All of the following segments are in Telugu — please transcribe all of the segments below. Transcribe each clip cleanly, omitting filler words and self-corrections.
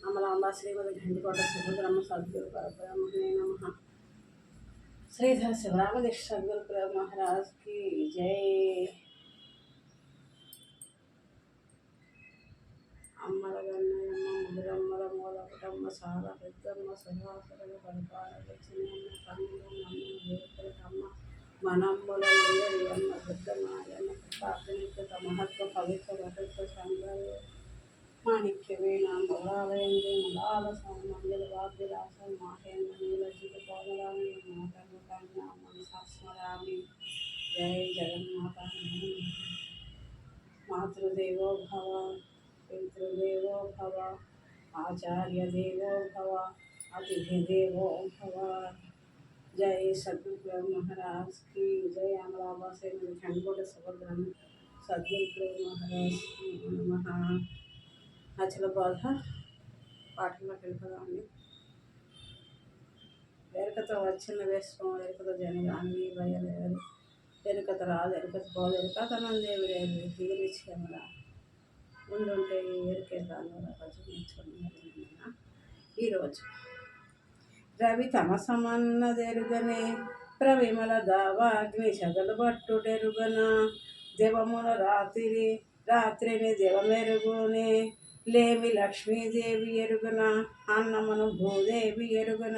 అమలాంబ శ్రీమతి ఘంటికోట సుభద్రమ్మ సద్గురు పరబ్రహ్మణే నమః. శ్రీధర శివరామదీక్ష సద్గురు ప్రభు మహారాజ్ కి జై. అమ్మల గన్నయమ్మ ముదిరమ్మల మూల కుటమ్మ సాల పెద్దమ్మ సుహాసుల పరిపాలన చిన్నమ్మ తమ్ముడు నమ్మ వేరుకమ్మ మనమ్ముల అమ్మ బుద్ధమాయన్న కృపాగ్నికృత మహత్వ పవిత్ర పవిత్ర సంఘాలు మాణిక్యవీణ మలాలయంది మలాల సౌమంగళ వాద్యరాసం మాహేంద్ర నీలజిత కోమలామి మాతను కన్నా మనసాస్మరామి. జై జగన్మాత. మాతృదేవో భవ, పితృదేవో భవ, ఆచార్యదేవో భవ, అతిథిదేవో భవ. జై సద్గురు మహారాజ్ కి జై. అమలాంబ శ్రీమతి ఘంటికోట సుభద్రమ్మ సద్గురు మహారాజ్ నమః. అచల బాధ పాటల్లోకి వెళ్ళిపోదామండి. ఎరుకతో వచ్చిన వేసుకో ఎరుకతో జనగాన్ని భయలేదు, ఎరుకత రాదు ఎరుకత పోదు ఎరుకత నందేవి లేదు తీరిచ్చేమల ఉండుంటే ఎరుకే రాను కొంచెం నేర్చుకుని. ఈరోజు రవి తమసమన్నదెరుగనే ప్రవిమల దావాగ్ని చదలు పట్టుటెరుగన దివముల రాత్రిని దివమెరుగునే లేమి లక్ష్మీదేవి ఎరుగున అన్నమును భూదేవి ఎరుగున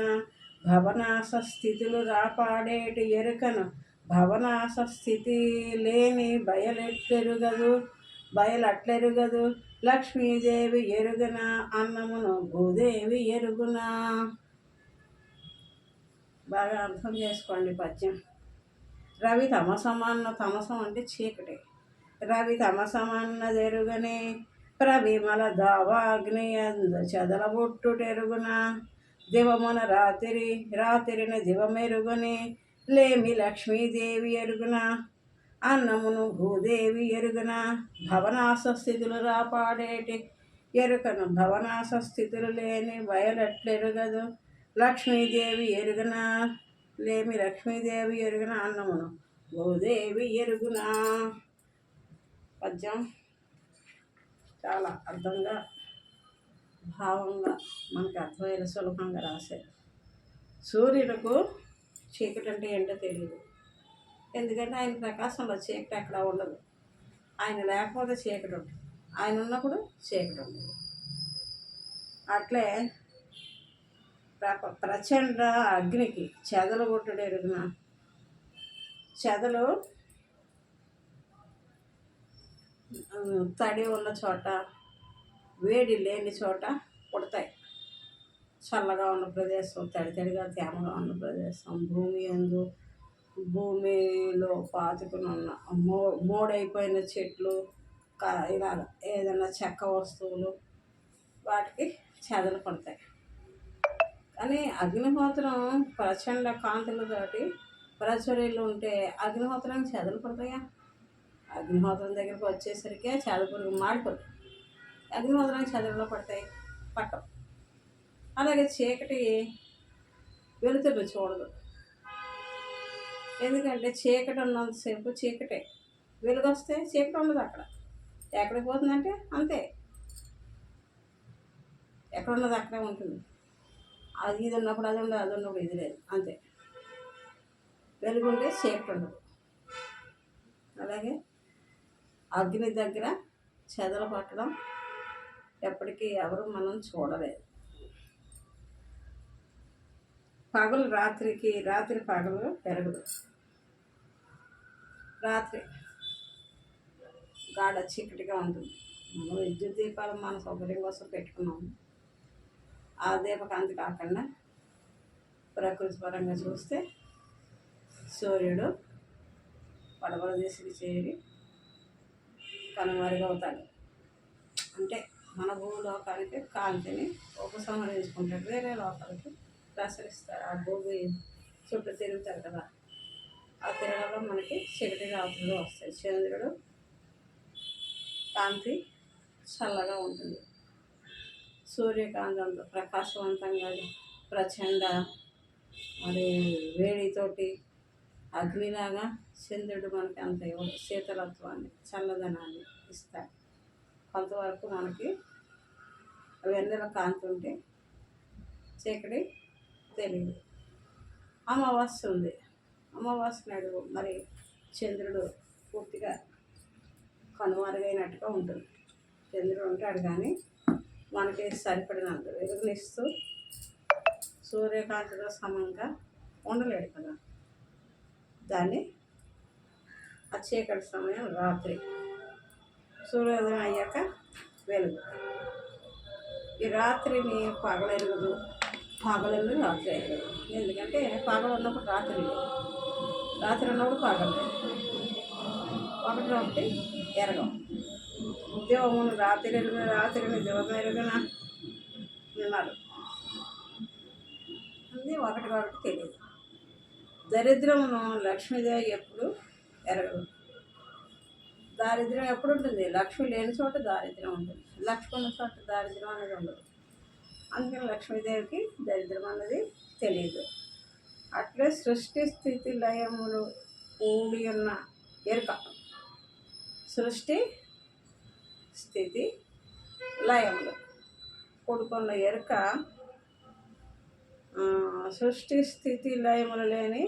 భవనాస స్థితులు రాపాడేటి ఎరుకను భవనాస స్థితి లేని బయలట్లెరుగదు లక్ష్మీదేవి ఎరుగున అన్నమును భూదేవి ఎరుగున. బాగా అర్థం చేసుకోండి పద్యం. రవి తమసమన్న, తమసం అంటే చీకటి. రవి తమసమన్నదెరుగనే ప్రవిమల దావాగ్ని అందు చదలబుట్టుటెరుగున దివమున రాత్రిని దివమెరుగునే లేమి లక్ష్మీదేవి ఎరుగున అన్నమును భూదేవి ఎరుగున భవనాస స్థితులు రాపాడేటి ఎరుకను భవనాస స్థితులు లేని బయలట్లెరుగదు లక్ష్మీదేవి ఎరుగున లేమి లక్ష్మీదేవి ఎరుగున అన్నమును భూదేవి ఎరుగున. పద్యం చాలా అర్థంగా భావంగా మనకు అర్థమయ్యే సులభంగా రాశారు. సూర్యులకు చీకటి అంటే ఏంటో తెలియదు, ఎందుకంటే ఆయన ప్రకాశంలో చీకటి ఎక్కడ ఉండదు. ఆయన లేకపోతే చీకటి ఉంటుంది, ఆయన ఉన్నప్పుడు చీకటి ఉండదు. అట్లే ప్రచండ అగ్నికి చెదలు కొట్టుడు ఎరుగున, చెదలు తడి ఉన్న చోట వేడి లేని చోట పుడతాయి. చల్లగా ఉన్న ప్రదేశం, తడితడిగా తేమగా ఉన్న ప్రదేశం, భూమిలో పాతుకుని ఉన్న మోడైపోయిన చెట్లు, ఇలా ఏదైనా చెక్క వస్తువులు వాటికి చెదలు పడతాయి. కానీ అగ్నిహోత్రం ప్రచండ కాంతులతోటి ప్రచురీలు ఉంటే అగ్నిహోత్రానికి చెదలు పడతాయా? అగ్నిహోత్రం దగ్గరికి వచ్చేసరికి చెదపురుగు మాడిపోతుంది. అగ్నిహోత్రానికి చెదలలో పడతాయి, పట్టవు. అలాగే చీకటి వెలుతురు చూడదు, ఎందుకంటే చీకటి ఉన్నంతసేపు చీకటే. వెలుగు వస్తే చీకటి ఉండదు. అక్కడ ఎక్కడికి పోతుందంటే అంతే, ఎక్కడ ఉన్నది అక్కడే ఉంటుంది. అది ఇది ఉన్నప్పుడు అది ఉండదు, అది ఉన్నప్పుడు ఇది లేదు, అంతే. వెలుగుంటే చీకటి ఉండదు. అలాగే అగ్ని దగ్గర చెదలు పట్టడం ఎప్పటికీ ఎవరు మనం చూడలేదు. పగలు రాత్రికి, రాత్రి పగలు పెరగదు. రాత్రి గాఢ చీకటిగా ఉంటుంది. మనం విద్యుత్ దీపాలు మన సౌకర్యం కోసం పెట్టుకున్నాము. ఆ దీపకాంతి కాకుండా ప్రకృతి పరంగా చూస్తే సూర్యుడు పడమర దిశకి చేరి కనుమరుగవుతాడు. అంటే మన భూలోకానికి కాంతిని ఉపసంహరించుకుంటాడు, వేరే లోకాలకి ప్రసరిస్తాడు. ఆ భూమి చుట్టూ తిరుగుతారు కదా, ఆ తిరగడంలో మనకి చీకటి రాత్రులు వస్తాయి. చంద్రుడు కాంతి చల్లగా ఉంటుంది. సూర్యకాంతంతో ప్రకాశవంతంగా ప్రచండ మరి వేడితోటి అగ్నిలాగా చంద్రుడు మనకి అంత శీతలత్వాన్ని, చల్లదనాన్ని ఇస్తాడు. కొంతవరకు మనకి వెన్నెల కాంతి ఉంటే చీకటి తెలియదు. అమావాస్య ఉంది. అమావాస్య నాడు మరి చంద్రుడు పూర్తిగా కనుమరుగైనట్టుగా ఉంటుంది. చంద్రుడు ఉంటాడు కానీ మనకి సరిపడినంత వెలుగునిస్తూ సూర్యకాంతితో సమంగా ఉండలేడు కదా. దాన్ని ఆ చీకటి సమయం రాత్రి, సూర్యోదయం అయ్యాక వెలుగు. ఈ రాత్రిని పగలెరగదు, పగలెరుగు రాత్రి ఎరగదు. ఎందుకంటే పగలు ఉన్నప్పుడు రాత్రి లేదు, రాత్రి ఉన్నప్పుడు పగలు లేదు. ఒకటి ఎరగం. ఉద్యోగం రాత్రి ఎరుగు, రాత్రిని ఉద్యోగం ఎరుగున విన్నారు. అన్నీ ఒకటి తెలియదు. దరిద్రమును లక్ష్మీదేవి ఎప్పుడు ఎరగదు. దారిద్ర్యం ఎప్పుడు ఉంటుంది? లక్ష్మి లేని చోట దారిద్ర్యం ఉంటుంది, లక్ష్మి ఉన్న చోట దారిద్ర్యం అనేది ఉండదు. అందుకని లక్ష్మీదేవికి దరిద్రం అన్నది తెలియదు. అట్లే సృష్టి స్థితి లయములు కూడి ఉన్న ఎరుక, సృష్టి స్థితి లయములు కూడుకున్న ఎరుక, సృష్టి స్థితి లయములు లేని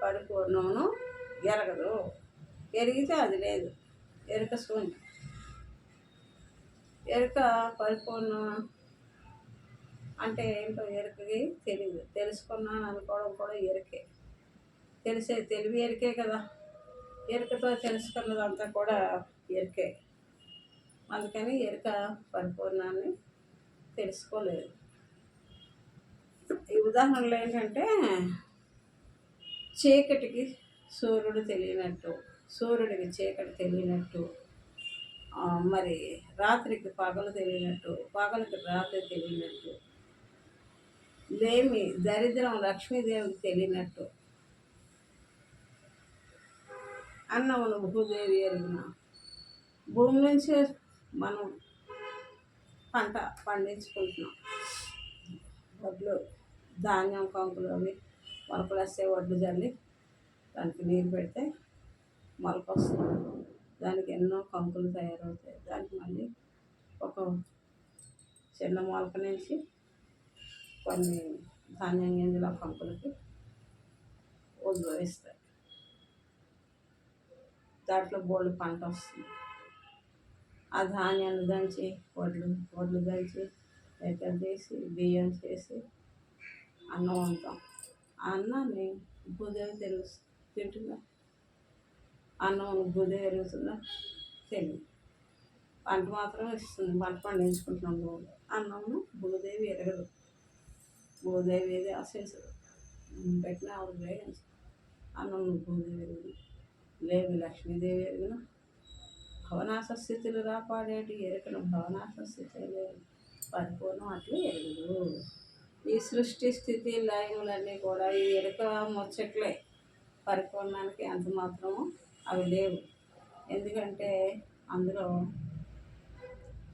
పరిపూర్ణమును ఎరగదు. ఎరిగితే అది లేదు, ఎరుక శూన్యం. ఎరుక పరిపూర్ణం అంటే ఏంటో ఎరుకకి తెలియదు. తెలుసుకున్నాను అనుకోవడం కూడా ఎరుకే. తెలివి ఎరుకే కదా. ఎరుకతో తెలుసుకున్నదంతా కూడా ఎరుకే. అందుకని ఎరుక పరిపూర్ణాన్ని తెలుసుకోలేదు. ఈ ఉదాహరణలు ఏంటంటే, చీకటికి సూర్యుడు తెలియనట్టు, సూర్యుడికి చీకటి తెలియనట్టు, మరి రాత్రికి పగలు తెలియనట్టు, పగలకి రాత్రి తెలియనట్టు, లేమి దరిద్రం లక్ష్మీదేవికి తెలియనట్టు, అన్నమును భూదేవి ఎరుగున. భూమి నుంచి మనం పంట పండించుకుంటున్నాం. వడ్లు, ధాన్యం కంకులు అవి మొలకలు వస్తే వడ్లు జల్లి దానికి నీరు పెడితే మొలక వస్తుంది. దానికి ఎన్నో కంకులు తయారవుతాయి. దానికి మళ్ళీ ఒక చిన్న మొలక నుంచి కొన్ని ధాన్యం గింజల కంకులకి ఉద్భవిస్తాయి. దాంట్లో బోళ్ళు పంట వస్తుంది. ఆ ధాన్యాన్ని దంచి వడ్లు దంచి ఎక్కడ చేసి బియ్యం చేసి అన్నం వండుతాం. ఆ అన్నాన్ని భూదేవి తింటుందా? అన్నం భూదేవి ఎరుగుతుందా? తెలియదు. పంట మాత్రం ఇస్తుంది, పంట పండించుకుంటున్నాం. అన్నము భూదేవి ఎరగదు, భూదేవి ఏది ఆశించదు, పెట్టిన ఆవిడ గ్రహించదు. అన్నం భూదేవి ఎరుగుదు, లేదు లక్ష్మీదేవి ఎరుగున. భవనాశ స్థితులు రాపాడేటి ఎరుకను భవనాశ స్థితి లేదు, పరిపూర్ణం అట్లా ఎరుగుదు. ఈ సృష్టి స్థితి లయములన్నీ కూడా ఈ ఎరుక ముచ్చట్లే. పరిపూర్ణానికి ఎంత మాత్రమో అవి లేవు. ఎందుకంటే అందులో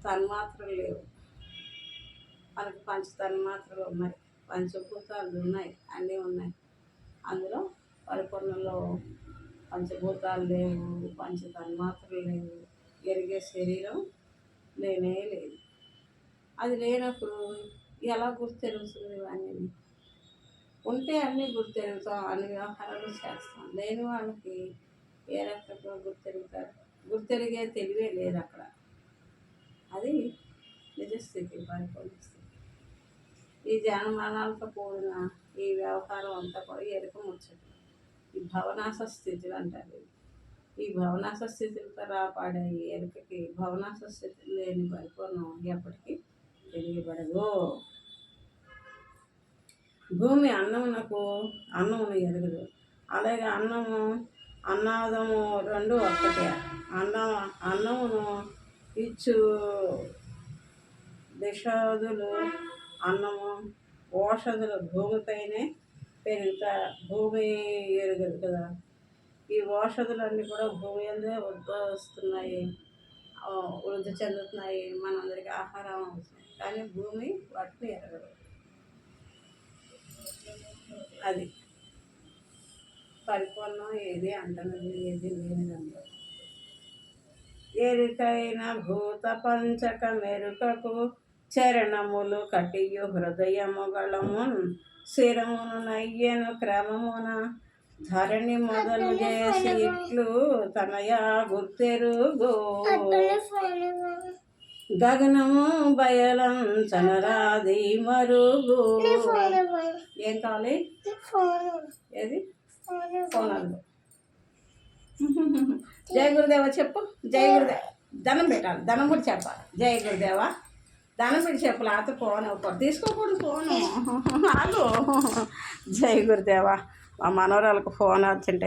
తన్మాత్రలు లేవు. మనకి పంచ తన్మాత్రలు ఉన్నాయి, పంచభూతాలు ఉన్నాయి, అన్నీ ఉన్నాయి. అందులో పరిపూర్ణంలో పంచభూతాలు లేవు, పంచ తన్మాత్రలు లేవు, ఎరిగే శరీరం లేనే లేదు. అది లేనప్పుడు ఎలా గుర్తెరుగుతుంది? ఇవన్నీ ఉంటే అన్నీ గుర్తెరుగుతాం, అన్ని వ్యవహారాలు చేస్తాం. లేని వాళ్ళకి ఏ రకంగా గుర్తెరుగుతారు? గుర్తెరిగే తెలివే లేదు అక్కడ. అది నిజస్థితి, పరిపూర్ణ స్థితి. ఈ జానమానాలతో కూడిన ఈ వ్యవహారం అంతా కూడా ఎరుక ముచ్చట. ఈ భవనాశ స్థితులు అంటారు. ఈ భవనాశ స్థితులతో రాపాడే ఈ ఎరుకకి భవనాశ స్థితి లేని పరిపూర్ణం ఎప్పటికీ తెలియబడదు. భూమి అన్నమును ఎరగదు. అలాగే అన్నాదము రెండు ఒక్కటే. అన్నమును ఇచ్చు దిషదులు అన్నము ఓషధులు భూమిపైనే పెరుగుతా. భూమి ఎరగదు కదా. ఈ ఓషధులన్నీ కూడా భూమి అందే ఉద్భవిస్తున్నాయి, వృద్ధి చెందుతున్నాయి, మనందరికీ ఆహారం అవుతున్నాయి. కానీ భూమి వాటిని ఎరగదు. అది పరిపూర్ణం ఏది అంటున్నది, ఏది లేనిదంలో. ఎరుకైన భూత పంచక మెరుకకు చరణములు కటియు హృదయముగళమున్ శిరమును నయ్యను క్రమమున ధరణి మొదలు చేసి ఇట్లు తనయా గుర్తెరుగో గగనము బయలంచనరాది మరుగు. ఏం కావాలి? ఏది? ఫోన్. జై గురుదేవ చెప్పు. జై గురుదేవ ధనం పెట్టాలి, ధనం కూడా చెప్పాలి. జై గురుదేవ ధనం పెట్టి చెప్పు, లేకపోతే ఫోన్ తీసుకోకూడదు. ఫోను ఆగు. జై గురుదేవ మా మనవరాలకు ఫోన్ వచ్చింటే